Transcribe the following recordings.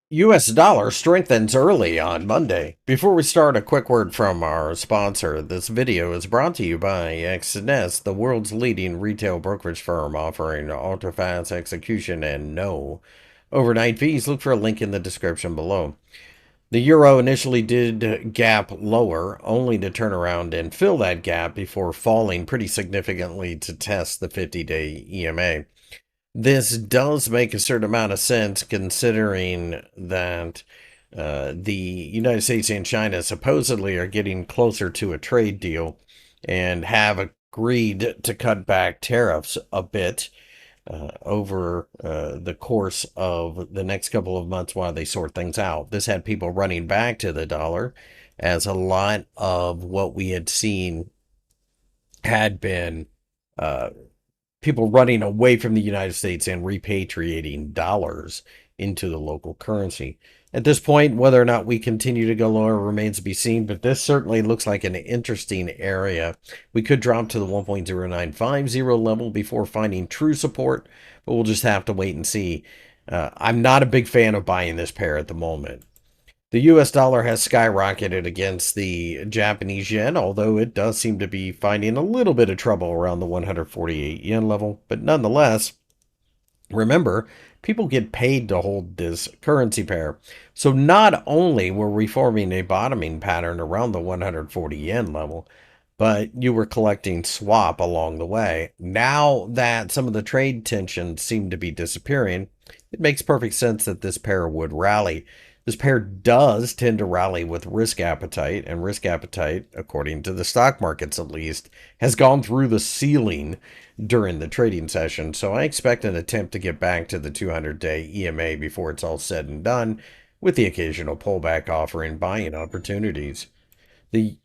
US dollar strengthens early on Monday. Before we start, a quick word from our sponsor. This video is brought to you by XNS, the world's leading retail brokerage firm offering ultra-fast execution and no overnight fees. Look for a link in the description below. The euro initially did gap lower, only to turn around and fill that gap before falling pretty significantly to test the 50-day EMA. This does make a certain amount of sense considering that the United States and China supposedly are getting closer to a trade deal and have agreed to cut back tariffs a bit over the course of the next couple of months while they sort things out. This had people running back to the dollar, as a lot of what we had seen had been uh, people running away from the United States and repatriating dollars into the local currency. At this point, whether or not we continue to go lower remains to be seen, but this certainly looks like an interesting area. We could drop to the 1.0950 level before finding true support, but we'll just have to wait and see. I'm not a big fan of buying this pair at the moment. The US dollar has skyrocketed against the Japanese yen, although it does seem to be finding a little bit of trouble around the 148 yen level. But nonetheless, remember, people get paid to hold this currency pair. So not only were we forming a bottoming pattern around the 140 yen level, but you were collecting swap along the way. Now that some of the trade tensions seem to be disappearing, it makes perfect sense that this pair would rally. This pair does tend to rally with risk appetite, and risk appetite, according to the stock markets at least, has gone through the ceiling during the trading session. So I expect an attempt to get back to the 200-day EMA before it's all said and done, with the occasional pullback offering buying opportunities. The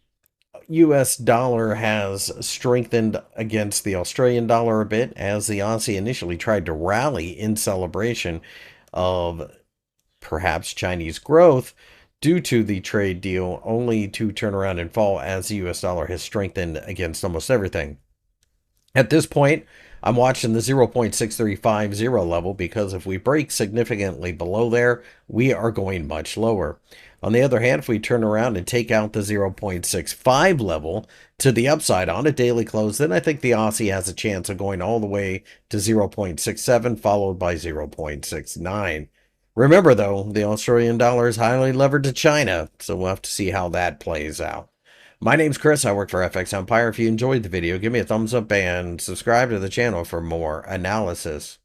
US dollar has strengthened against the Australian dollar a bit as the Aussie initially tried to rally in celebration of perhaps Chinese growth due to the trade deal, only to turn around and fall as the US dollar has strengthened against almost everything. At this point, I'm watching the 0.6350 level because if we break significantly below there, we are going much lower. On the other hand, if we turn around and take out the 0.65 level to the upside on a daily close, then I think the Aussie has a chance of going all the way to 0.67, followed by 0.69. Remember, though, the Australian dollar is highly levered to China, so we'll have to see how that plays out. My name's Chris. I work for FXEmpire. If you enjoyed the video, give me a thumbs up and subscribe to the channel for more analysis.